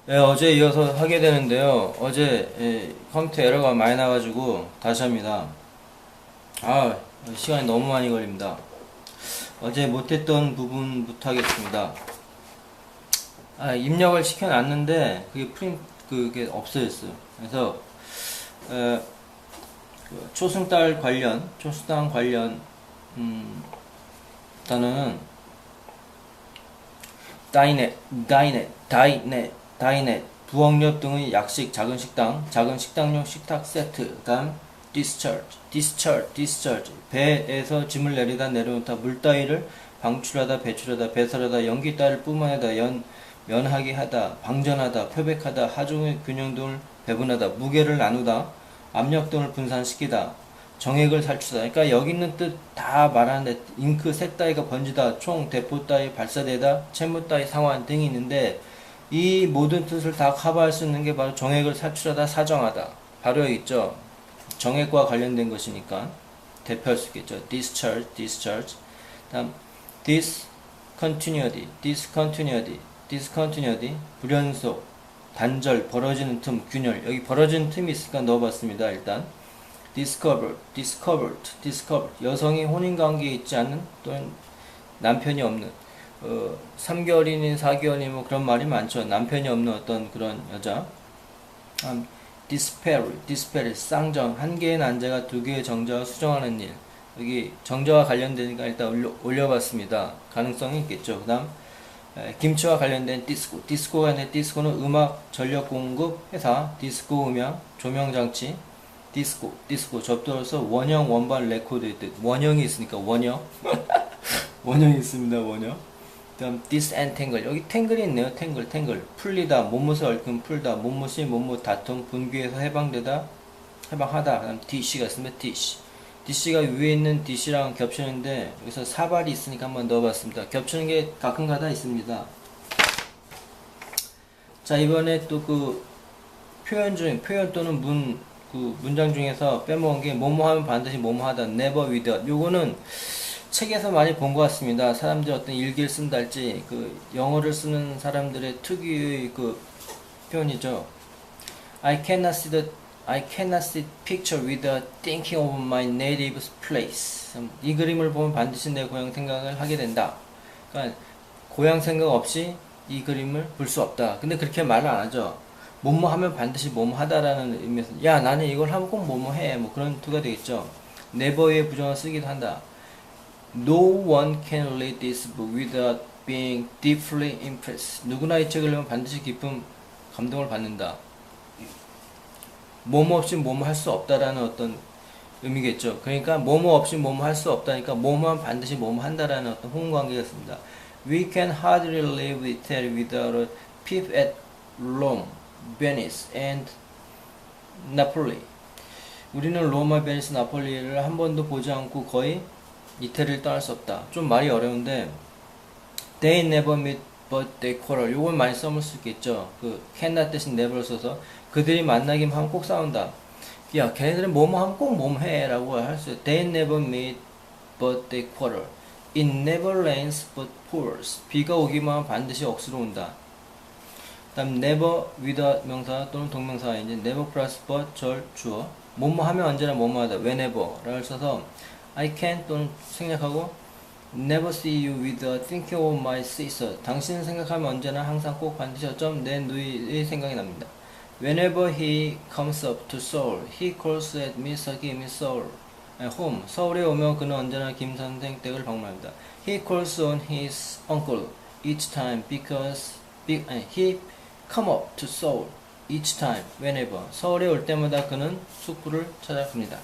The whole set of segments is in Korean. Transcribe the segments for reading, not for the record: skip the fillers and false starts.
네, 어제 이어서 하게 되는데요. 어제 컴퓨터 에러가 많이 나가지고 다시 합니다. 아, 시간이 너무 많이 걸립니다. 어제 못했던 부분부터 하겠습니다. 입력을 시켜놨는데 그게 없어졌어요. 그래서 에, 초승달 관련 단어는 다이넷, 부엌옆 등의 약식, 작은 식당, 작은 식당용 식탁 세트, 다음 discharge, 배에서 짐을 내리다 내려놓다, 물 따위를 방출하다, 배출하다, 배설하다, 연기 따위를 뿜어내다, 면하게 하다, 방전하다, 표백하다, 하중의 균형 등을 배분하다, 무게를 나누다, 압력 등을 분산시키다, 정액을 살추다. 그러니까 여기 있는 뜻 다 말하는데 잉크 색 따위가 번지다, 총, 대포 따위 발사되다, 채무 따위 상환 등이 있는데 이 모든 뜻을 다 커버할 수 있는 게 바로 정액을 살출하다, 사정하다. 바로 여기 있죠. 정액과 관련된 것이니까 대표할 수 있겠죠. discharge. 다음 discontinuity, 불연속, 단절, 벌어지는 틈, 균열. 여기 벌어지는 틈이 있으니까 넣어봤습니다. 일단 discovered, 여성이 혼인관계에 있지 않는 또는 남편이 없는 3개월이니 4개월이니 뭐 그런 말이 많죠. 남편이 없는 어떤 그런 여자. despair, 쌍정, 한 개의 난제가 두 개의 정자와 수정하는 일. 여기 정자와 관련되니까 일단 올려봤습니다. 가능성이 있겠죠. 그 다음 김치와 관련된 디스코가 있는데 디스코는 음악 전력 공급 회사, 디스코 음향, 조명장치, 디스코 접두로서 원형 원반 레코드의 뜻. 원형이 있으니까 원형 원형이 있습니다. 원형. 다음 disentangle, 여기 탱글이 있네요. 탱글 풀리다, 못못을 얽힌, 풀다, 못못이 못못 다툼, 분귀에서 해방하다. 다음 dc가 있으면 dc가 위에 있는 dc랑 겹치는데 여기서 사발이 있으니까 한번 넣어봤습니다. 겹치는 게 가끔가다 있습니다. 자, 이번에 또 그 표현 또는 문장 중에서 빼먹은 게 뭐뭐 하면 반드시 뭐뭐 하다, never without. 요거는 책에서 많이 본 것 같습니다. 사람들이 어떤 일기를 쓴다 할지, 영어를 쓰는 사람들의 특유의 표현이죠. I cannot see picture without thinking of my native place. 이 그림을 보면 반드시 내 고향 생각을 하게 된다. 그러니까 고향 생각 없이 이 그림을 볼 수 없다. 근데 그렇게 말을 안 하죠. 뭐뭐 하면 반드시 뭐뭐 하다라는 의미에서 야, 나는 이걸 하면 꼭 뭐뭐 해. 뭐 그런 투가 되겠죠. never의 부정을 쓰기도 한다. No one can read this book without being deeply impressed. 누구나 이 책을 읽으면 반드시 깊은 감동을 받는다. 뭐뭐 없이 뭐뭐 할 수 없다라는 어떤 의미겠죠. 그러니까 뭐뭐 없이 뭐뭐 할 수 없다니까 뭐뭐하면 반드시 뭐뭐 한다라는 어떤 호응관계가 있습니다. We can hardly leave Italy without a peep at Rome, Venice, and Napoli. 우리는 로마, 베니스, 나폴리를 한 번도 보지 않고 거의 이태리를 떠날 수 없다. 좀 말이 어려운데 They never meet but they quarrel. 요걸 많이 써볼 수 있겠죠. cannot 대신 never를 써서 그들이 만나기만 하면 꼭 싸운다. 야, 걔네들은 뭐뭐 하면 꼭 뭐뭐 해 라고 할 수 있어요. They never meet but they quarrel. It never rains but pours. 비가 오기만 하면 반드시 억수로 온다. 다음 never without 명사 또는 동명사인지 never plus but 절 주어. 뭐뭐 하면 언제나 뭐뭐 하다. whenever 라를 써서 I can 또는 생략하고 never see you without thinking of my sister. 당신을 생각하면 언제나 항상 꼭 반드시 어쩜 내 누이의 생각이 납니다. Whenever he comes up to Seoul, he calls at Mr. Kim in Seoul home. 서울에 오면 그는 언제나 김 선생 댁을 방문합니다. He calls on his uncle each time because he come up to Seoul each time. Whenever 서울에 올 때마다 그는 숙부를 찾아갑니다.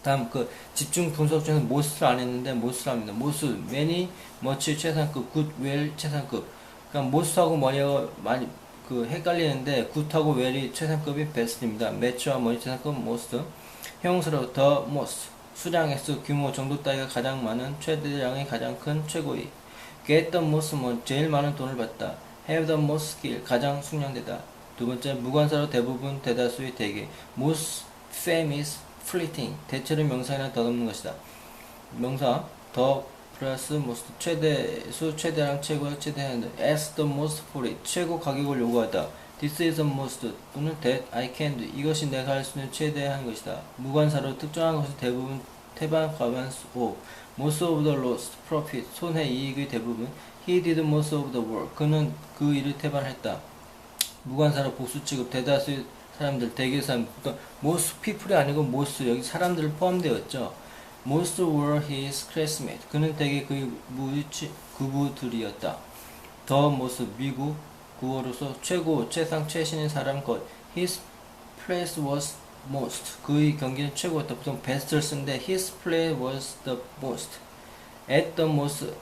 다음 집중 분석 중에서 most를 안 했는데 most를 합니다. most, many, much 최상급, good, well 최상급. 그러니까 most하고 뭐냐고 많이 헷갈리는데 good하고 well이 최상급이 best입니다. match와 뭐니 최상급 most. 형용사로 the most, 수량, 횟수, 규모, 정도 따위가 가장 많은, 최대량이 가장 큰, 최고의. get the most, 제일 많은 돈을 받다. have the most skill, 가장 숙련되다. 두 번째, 무관사로 대부분, 대다수의 대개. most famous fleeting, 대체로 명사에나 덧없는 것이다. 명사, 더 플러스 most 최대수 최대량 최고 최대한 ask the most for it 최고 가격을 요구하다. This is the most 또는 that I can do 이것이 내가 할 수 있는 최대한 것이다. 무관사로 특정한 것이 대부분 태반 과반 of most of the lost profit 손해 이익의 대부분 he did most of the work 그는 그 일을 태반했다. 무관사로 복수 취급 대다수의 사람들 대개 사람 most people이 아니고 most 여기 사람들 포함되어 있죠. Most were his classmates. 그는 대개 그의 그부들이었다. The most 미국 구어로서 최고, 최상, 최신인 사람 것. His place was most. 그의 경기는 최고였다. 보통 best를 쓰는데 his place was the most. At the most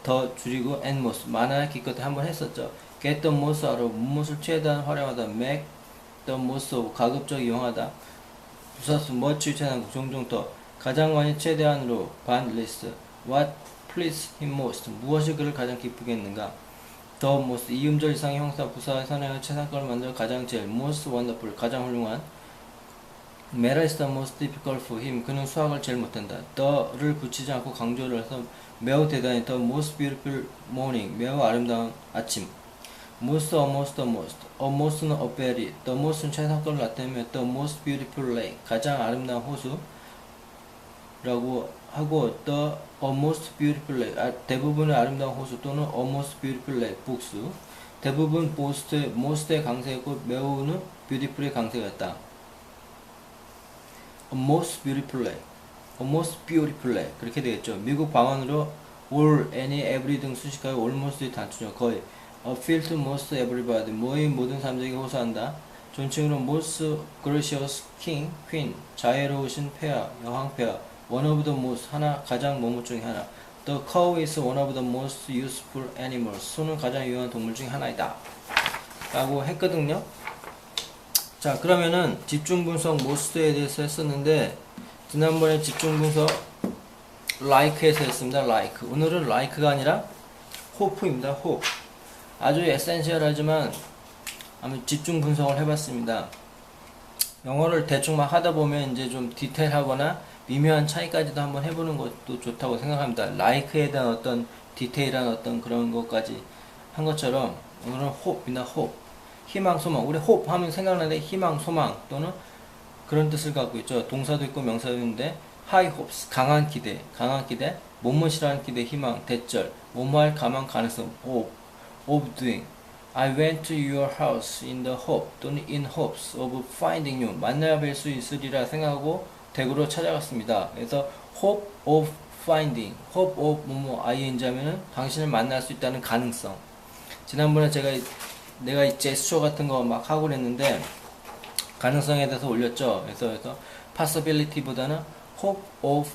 더 줄이고 and most 많아 기껏 한번 했었죠. Get the most out of 무엇을 최대한 활용하다. Make the most of 가급적 이용하다. 부사수 much 최대한 종종 더 가장 많이 최대한으로 반 list what pleased him most 무엇이 그를 가장 기쁘게 했는가 the most 이음절 이상의 형사 부사의 선행을 최상급을 만들어 가장 제일 most wonderful 가장 훌륭한 math is the most difficult for him 그는 수학을 제일 못한다 the를 붙이지 않고 강조를 해서 매우 대단히 the most beautiful morning 매우 아름다운 아침 most almost the most almost는 a very the most는 최상급을 나타내며 the most beautiful lake 가장 아름다운 호수 라고 하고 the almost beautiful lake 대부분의 아름다운 호수 또는 almost beautiful lake 복수 대부분 most의 강세였고 매우는 beautiful의 강세였다. almost beautiful lake almost beautiful lake 그렇게 되겠죠. 미국 방언으로 all, any, every 등 수식하여 almost의 단추죠. 거의 appeal to most everybody 모인 모든 사람들에게 호소한다. 존칭으로 most gracious king, queen 자애로우신 폐하, 여왕 폐하 one of the most 하나 가장 뭐뭐 중에 하나 the cow is one of the most useful animals 소는 가장 유용한 동물 중에 하나이다 라고 했거든요. 자 그러면은 집중분석 most에 대해서 했었는데 지난번에 집중분석 like에서 했습니다. like 오늘은 like가 아니라 hope입니다. hope 아주 에센셜하지만 아무튼 집중분석을 해봤습니다. 영어를 대충 막 하다 보면 이제 좀 디테일하거나 미묘한 차이까지도 한번 해보는 것도 좋다고 생각합니다. like에 대한 어떤 디테일한 어떤 그런 것까지 한 것처럼 오늘은 hope이나 hope 희망, 소망 우리 hope 하면 생각나는데 희망, 소망 또는 그런 뜻을 갖고 있죠. 동사도 있고 명사도 있는데 high hopes 강한 기대 뭐뭐시라는 기대, 희망, 대절 뭐뭐할 가망, 가능성 hope of doing I went to your house in the hope 또는 in hopes of finding you 만나야 뵐 수 있으리라 생각하고 댁으로 찾아갔습니다. 그래서 hope of finding, hope of 뭐뭐 ing 하면은 당신을 만날 수 있다는 가능성. 지난번에 내가 이 제스처 같은 거 막 하고 그랬는데 가능성에 대해서 올렸죠. 그래서 possibility보다는 hope of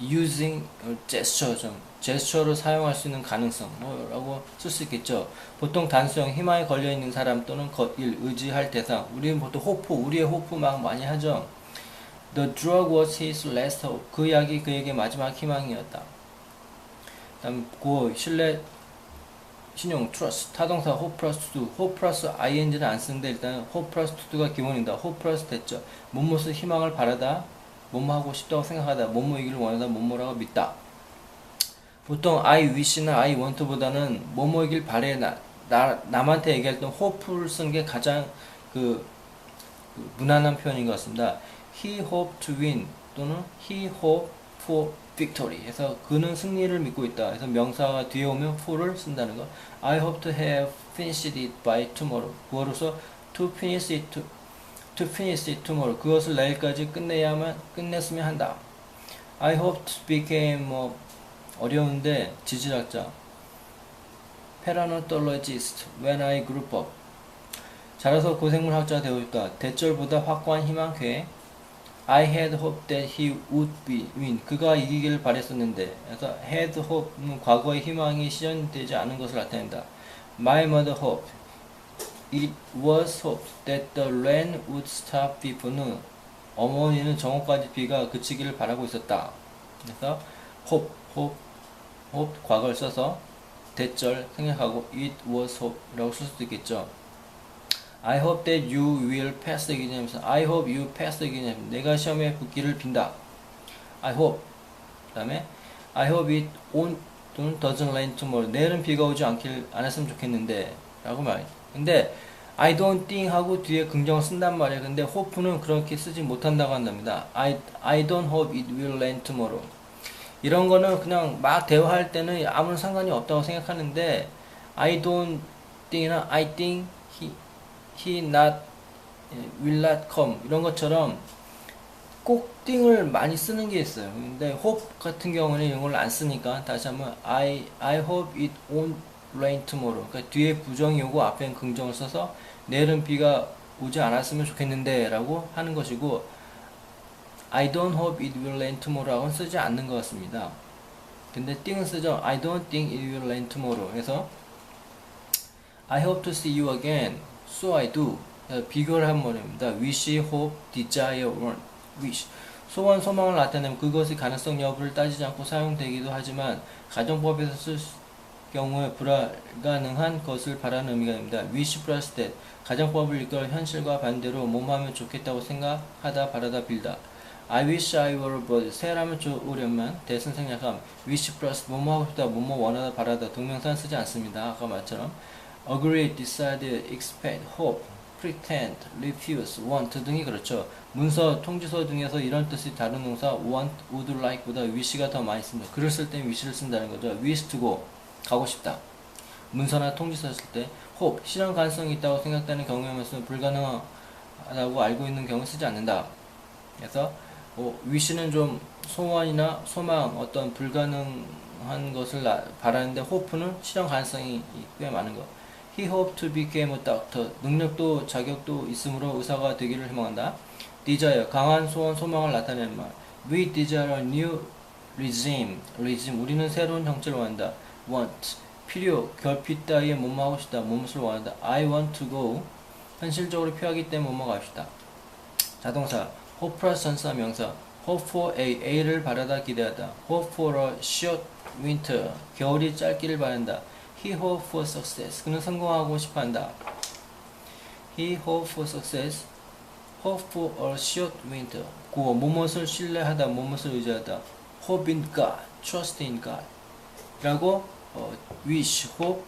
using gesture 제스처를 사용할 수 있는 가능성 라고 쓸 수 있겠죠. 보통 단수형 희망에 걸려있는 사람 또는 일 의지할 대상 우리는 보통 호프 우리의 호프 막 많이 하죠. The drug was his last hope. 그 약이 그에게 마지막 희망이었다. 다음 구어 신뢰 신용 trust 타동사 hope plus to hope plus ing는 안 쓰는데 일단 hope plus to가 기본이다. hope plus 됐죠. 뭐뭐을 희망을 바라다 뭐뭐 하고 싶다고 생각하다 뭐뭐이기를 원하다 뭐뭐라고 믿다. 보통 I wish나 I want보다는 뭐뭐이길 바래 남한테 얘기할 때 hope를 쓴 게 가장 무난한 표현인 것 같습니다. He hoped to win 또는 he hoped for victory 해서 그는 승리를 믿고 있다. 그래서 명사가 뒤에 오면 for를 쓴다는 거. I hope to have finished it by tomorrow. 구어로서 to finish it tomorrow. 그것을 내일까지 끝냈으면 한다. I hope to become 어려운데 지질학자 paleontologist when I grew up. 자라서 고생물학자가 되고 싶다. 대절보다 확고한 희망 계획. I had hoped that he would win. 그가 이기기를 바랬었는데. 그래서 had hope는 과거의 희망이 실현되지 않은 것을 나타낸다. My mother hoped. It was hoped that the rain would stop before는 어머니는 정오까지 비가 그치기를 바라고 있었다. 그래서 hope 과거를 써서 대절 생략하고 it was hope 라고 쓸 수도 있겠죠. I hope that you will pass the exam. I hope you pass the exam. 내가 시험에 붙기를 빈다. I hope. 그 다음에 I hope it won't 또는 doesn't rain tomorrow. 내일은 비가 오지 않았으면 좋겠는데 라고 말해. 근데 I don't think 하고 뒤에 긍정을 쓴단 말이에요. 근데 hope는 그렇게 쓰지 못한다고 한답니다. I don't hope it will rain tomorrow. 이런 거는 그냥 막 대화할 때는 아무런 상관이 없다고 생각하는데 I don't think이나 I think he not will not come 이런 것처럼 꼭 띵을 많이 쓰는 게 있어요. 근데 hope 같은 경우는 이런 걸 안 쓰니까 다시 한번 I hope it won't rain tomorrow. 그러니까 뒤에 부정이 오고 앞엔 긍정을 써서 내일은 비가 오지 않았으면 좋겠는데 라고 하는 것이고 I don't hope it will rain tomorrow라고는 쓰지 않는 것 같습니다. 근데 띵은 쓰죠. I don't think it will rain tomorrow. 그래서 I hope to see you again. So I do. 비교를 한 말입니다. wish, hope, desire, want. wish. 소원, 소망을 나타내면 그것의 가능성 여부를 따지지 않고 사용되기도 하지만 가정법에서 쓸 경우에 불가능한 것을 바라는 의미가 됩니다. wish plus that. 가정법을 이끌어 현실과 반대로 뭐하면 좋겠다고 생각하다, 바라다, 빌다. I wish I were a bird. 새라면 좋으련만 that은 생략함. wish plus 뭐뭐 하고 싶다, 뭐뭐 원하다, 바라다. 동명사는 쓰지 않습니다. 아까 말처럼 agree, decide, expect, hope, pretend, refuse, want 등이 그렇죠. 문서, 통지서 등에서 이런 뜻이 다른 동사 want, would like 보다 wish가 더 많이 씁니다. 글을 쓸 때 wish를 쓴다는 거죠. wish to go, 가고 싶다. 문서나 통지서 쓸 때 hope, 실현 가능성이 있다고 생각되는 경우에만 불가능하다고 알고 있는 경우 쓰지 않는다. 그래서 wish는 좀 소원이나 소망, 어떤 불가능한 것을 바라는데 hope는 실현 가능성이 꽤 많은 것. He hoped to become a doctor. 능력도 자격도 있으므로 의사가 되기를 희망한다. Desire, 강한 소원, 소망을 나타내는 말. We desire a new regime. 우리는 새로운 정치를 원한다. Want, 필요, 결핍 따위에 뭐뭐 하고 싶다. 뭐뭇을 원한다. I want to go. 현실적으로 필요하기 때문에 뭐뭐 가고 싶다. 자동사, hope plus 전사 명사. Hope for A를 바라다, 기대하다. Hope for a short winter. 겨울이 짧기를 바란다. He hoped for success. 그는 성공하고 싶어한다. He hoped for success. Hope for a short winter. 구호, 무엇을 신뢰하다, 무엇을 의지하다. Hope in God. Trust in God. 라고 wish, hope,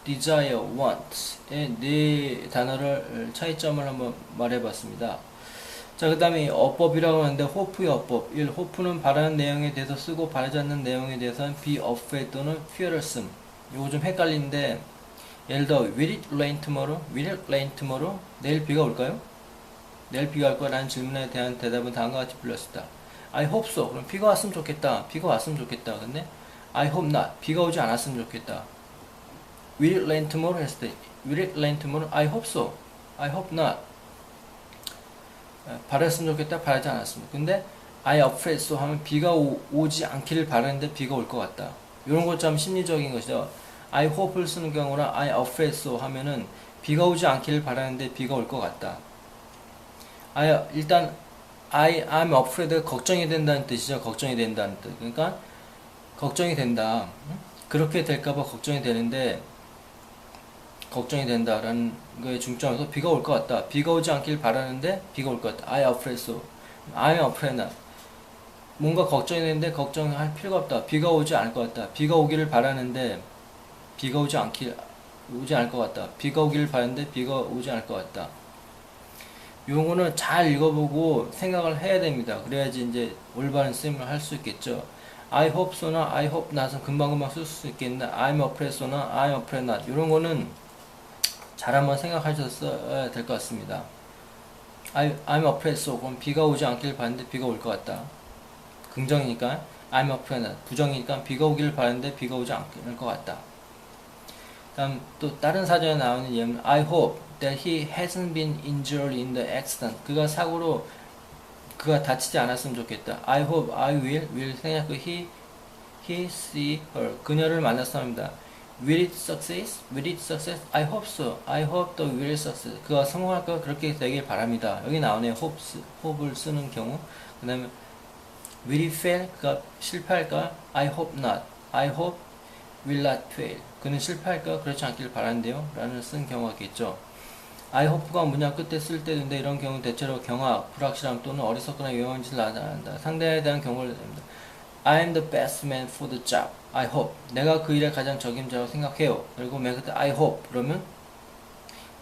desire, want의 네 단어를 차이점을 한번 말해봤습니다. 자, 그 다음에 어법이라고 하는데 hope의 어법. 1. hope는 바라는 내용에 대해서 쓰고 바라지 않는 내용에 대해서는 be afraid 또는 fear를 씀. 요거 좀 헷갈리는데 예를 들어 will it rain tomorrow? will it rain tomorrow? 내일 비가 올까요? 내일 비가 올 거라는 질문에 대한 대답은 다음과 같이 불렸습니다. I hope so. 그럼 비가 왔으면 좋겠다. 비가 왔으면 좋겠다. 근데 I hope not. 비가 오지 않았으면 좋겠다. will it rain tomorrow? 했을 때 will it rain tomorrow? I hope so. I hope not. 바랐으면 좋겠다. 바라지 않았습니다. 근데 I afraid so 하면 비가 오지 않기를 바라는데 비가 올 것 같다. 이런 것처럼 심리적인 것이죠. I hope를 쓰는 경우나 I afraid so 하면은 비가 오지 않기를 바라는데 비가 올 것 같다. 일단 I'm afraid 걱정이 된다는 뜻이죠. 걱정이 된다는 뜻. 그러니까 걱정이 된다. 그렇게 될까봐 걱정이 되는데 걱정이 된다라는 거에 중점에서 비가 올 것 같다. 비가 오지 않길 바라는데 비가 올 것 같다. I afraid so. I'm afraid not. 뭔가 걱정이 되는데 걱정할 필요가 없다. 비가 오지 않을 것 같다. 비가 오기를 바라는데 비가 오지 않을 것 같다. 비가 오기를 바라는데 비가 오지 않을 것 같다. 요거는 잘 읽어보고 생각을 해야 됩니다. 그래야지 이제 올바른 쓰임을 할 수 있겠죠. I hope so나 I hope not은 금방금방 쓸 수 있겠는데 I'm afraid so나 I'm afraid not 이런 거는 잘 한번 생각하셔야 될 것 같습니다. I'm afraid so. 그럼 비가 오지 않길 바라는데 비가 올 것 같다. 긍정이니까 I'm afraid not. 부정이니까 비가 오기를 바라는데 비가 오지 않을 것 같다. 다음 또 다른 사전에 나오는 예문 I hope that he hasn't been injured in the accident. 그가 다치지 않았으면 좋겠다. I hope I will 생략 he see her. 그녀를 만났어 합니다. Will it success? Will it success? I hope so. I hope the will success. 그가 성공할까 그렇게 되길 바랍니다. 여기 나오네요. hope를 쓰는 경우. 그 다음에 will it fail? 그가 실패할까? I hope not. I hope will not fail. 그는 실패할까? 그렇지 않길 바란대요. 라는 쓴 경우가 있겠죠. I hope가 문장 끝에 쓸 때인데 이런 경우는 대체로 경악, 불확실함 또는 어리석거나 위험한 짓을 나타낸다. 상대에 대한 경고를 냅니다. I'm the best man for the job. I hope. 내가 그 일에 가장 적임자라고 생각해요. 그리고 맨 끝에 I hope. 그러면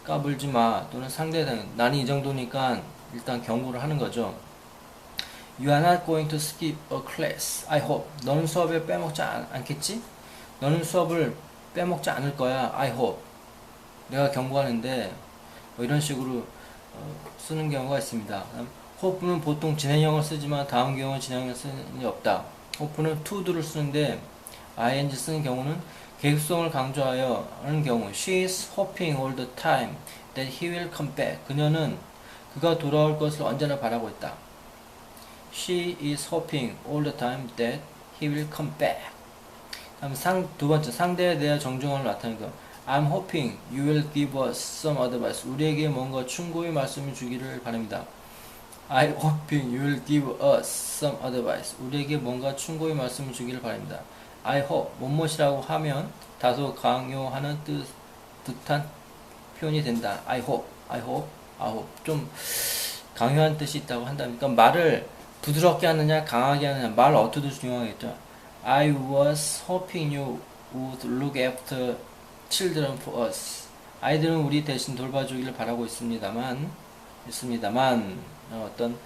까불지 마. 또는 상대방. 나는 이 정도니까 일단 경고를 하는 거죠. You are not going to skip a class. I hope. 너는 수업을 빼먹지 않겠지? 너는 수업을 빼먹지 않을 거야. I hope. 내가 경고하는데 뭐 이런 식으로 쓰는 경우가 있습니다. hope는 보통 진행형을 쓰지만 다음 경우는 진행형을 쓰는 게 없다. hope는 to를 쓰는데 ing 쓰는 경우는 계획성을 강조하여 하는 경우 She is hoping all the time that he will come back. 그녀는 그가 돌아올 것을 언제나 바라고 있다. She is hoping all the time that he will come back. 두 번째, 상대에 대한 정중함을 나타내는 거. I'm hoping you will give us some advice. 우리에게 뭔가 충고의 말씀을 주기를 바랍니다. I'm hoping you will give us some advice. 우리에게 뭔가 충고의 말씀을 주기를 바랍니다. I hope, 뭐뭇이라고 하면 다소 강요하는 듯한 표현이 된다. I hope, I hope, I hope. 좀 강요한 뜻이 있다고 한다면, 그러니까 말을 부드럽게 하느냐, 강하게 하느냐, 말 어투도 중요하겠죠. I was hoping you would look after children for us. 아이들은 우리 대신 돌봐주기를 바라고 있습니다만 어떤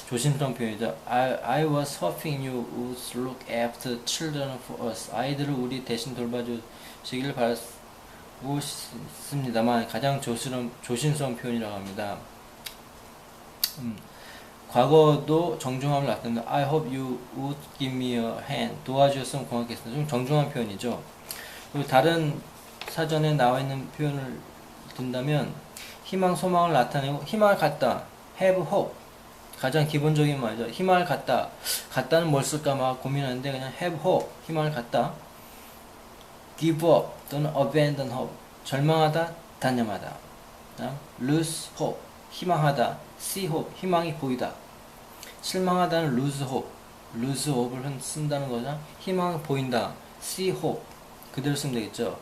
조심스러운 표현이죠. I was hoping you would look after children for us. 아이들을 우리 대신 돌봐주시기를 바라고 있습니다만 가장 조심스러운 표현이라고 합니다. 과거도 정중함을 나타낸다. I hope you would give me a hand. 도와주셨으면 고맙겠습니다. 좀 정중한 표현이죠. 그리고 다른 사전에 나와 있는 표현을 든다면 희망, 소망을 나타내고 희망을 갖다. have hope. 가장 기본적인 말이죠. 희망을 갖다. 갖다는 뭘 쓸까 막 고민하는데 그냥 have hope. 희망을 갖다. give up 또는 abandon hope. 절망하다, 단념하다. lose hope. 희망하다. see hope. 희망이 보이다. 실망하다는 lose hope. lose hope를 쓴다는 거죠. 희망이 보인다. see hope. 그대로 쓰면 되겠죠.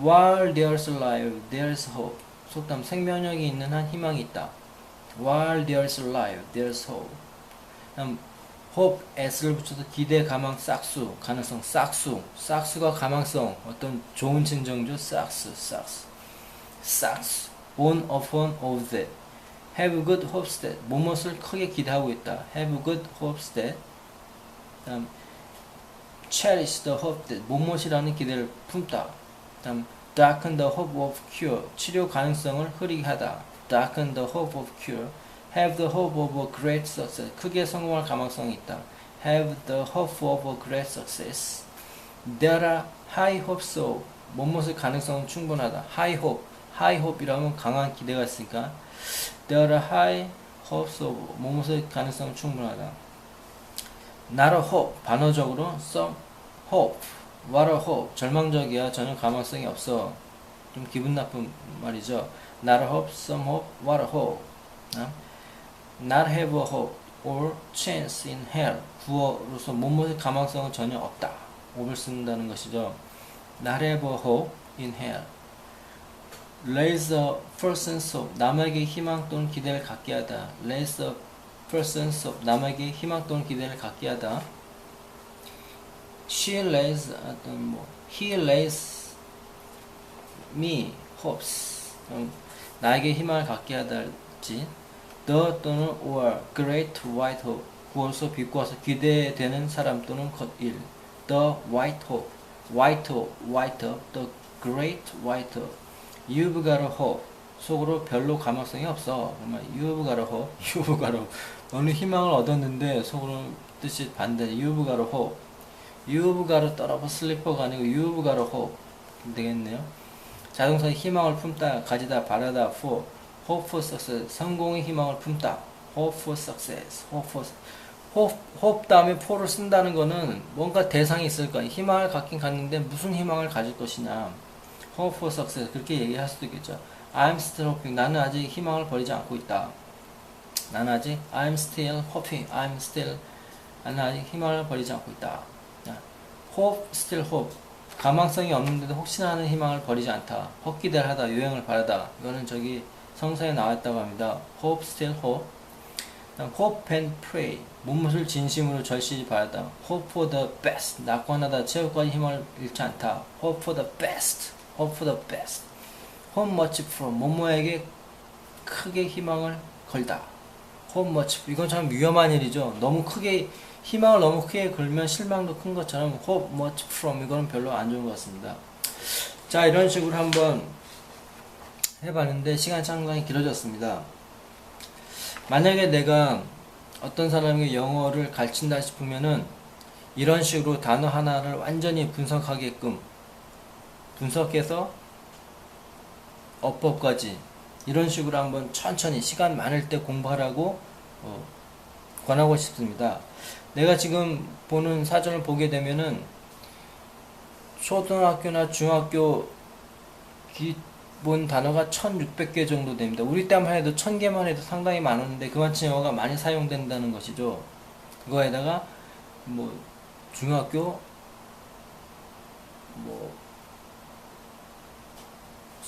While there's life, there's hope. 속담 생명력이 있는 한 희망이 있다. While there's life, there's hope. hope, s를 붙여서 기대, 가망, 싹수, 가능성, 싹수. 싹수가 가망성, 어떤 좋은 진정조, 싹수. on, upon, of that. Have good hopes that. 무엇을 크게 기대하고 있다. Have good hopes that. cherish the hope that. 무엇이라는 기대를 품다. darken the hope of cure. 치료 가능성을 흐리게 하다. darken the hope of cure. have the hope of a great success. 크게 성공할 가망성이 있다. have the hope of a great success. there are high hopes of. 무엇의 가능성은 충분하다. high hope이라면 강한 기대가 있으니까 there are high hopes of. 무엇의 가능성은 충분하다. not a hope. 반어적으로 some hope. what a hope. 절망적이야. 전혀 가망성이 없어. 좀 기분 나쁜 말이죠. not a hope, some hope, what a hope. not have a hope or chance in hell. 구어로서 뭐뭐의 가망성은 전혀 없다. hope를 쓴다는 것이죠. not have a hope in hell. raise a person's hope. 남에게 희망 또는 기대를 갖게 하다. raise a person's hope. 남에게 희망 또는 기대를 갖게 하다. he lays me hopes. 나에게 희망을 갖게 하다지. the 또는 or great white hope. 구어서 비꼬아서 기대되는 사람 또는 것일. the white hope. the great white hope. you've got a hope. 속으로 별로 가망성이 없어. 그러면 you've got a hope. 너는 희망을 얻었는데 속으로 뜻이 반대. you've got a hope. You've got a 떨어버 슬리퍼가 아니고 You've got a hope 되겠네요. 자동차의 희망을 품다, 가지다, 바라다. for hope for success. 성공의 희망을 품다. hope for success. hope 다음에 for를 쓴다는 거는 뭔가 대상이 있을 거야. 희망을 갖긴 갖는데 무슨 희망을 가질 것이냐. hope for success 그렇게 얘기할 수도 있겠죠. I'm still hoping. 나는 아직 희망을 버리지 않고 있다. I'm still hoping. 나는 아직 희망을 버리지 않고 있다. hope, still hope. 가망성이 없는데도 혹시나 하는 희망을 버리지 않다. 헛기대를 하다, 유행을 바라다. 이거는 저기 성서에 나와 있다고 합니다. hope, still hope. 다음 hope and pray. 무엇을 진심으로 절실히 바라다. hope for the best. 낙관하다 최후까지 희망을 잃지 않다. hope for the best. hope for the best. hope much from. 뭐뭐에게 크게 희망을 걸다. hope much. 이건 참 위험한 일이죠. 너무 크게 희망을 너무 크게 걸면 실망도 큰 것처럼 hope much from 이거는 별로 안 좋은 것 같습니다. 자, 이런 식으로 한번 해봤는데 시간이 상당히 길어졌습니다. 만약에 내가 어떤 사람에게 영어를 가르친다 싶으면은 이런 식으로 단어 하나를 완전히 분석하게끔 분석해서 어법까지 이런 식으로 한번 천천히 시간 많을 때 공부하라고 권하고 싶습니다. 내가 지금 보는 사전을 보게 되면은 초등학교나 중학교 기본 단어가 1600개 정도 됩니다. 우리 때만 해도 1000개만 해도 상당히 많았는데 그만큼 영어가 많이 사용된다는 것이죠. 그거에다가 뭐 중학교 뭐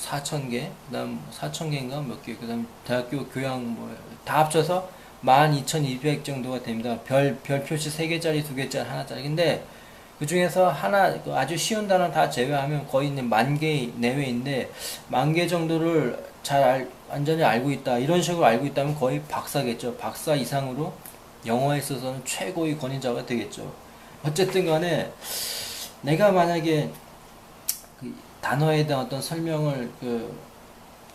4000개, 그 다음 4000개인가 몇 개, 그 다음 대학교 교양 뭐 다 합쳐서 12200 정도가 됩니다. 별 표시 3개짜리, 2개짜리, 하나짜리. 근데 그 중에서 하나, 아주 쉬운 단어 다 제외하면 거의 이제 10,000개 내외인데, 10,000개 정도를 완전히 알고 있다. 이런 식으로 알고 있다면 거의 박사겠죠. 박사 이상으로 영어에 있어서는 최고의 권위자가 되겠죠. 어쨌든 간에, 내가 만약에 그 단어에 대한 어떤 설명을,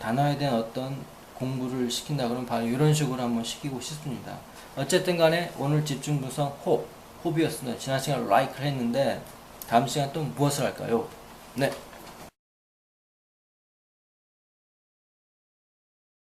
단어에 대한 어떤 공부를 시킨다 그러면 바로 이런 식으로 한번 시키고 싶습니다. 어쨌든 간에 오늘 집중 분석 호흡이었습니다. 지난 시간 like를 했는데 다음 시간 또 무엇을 할까요? 네.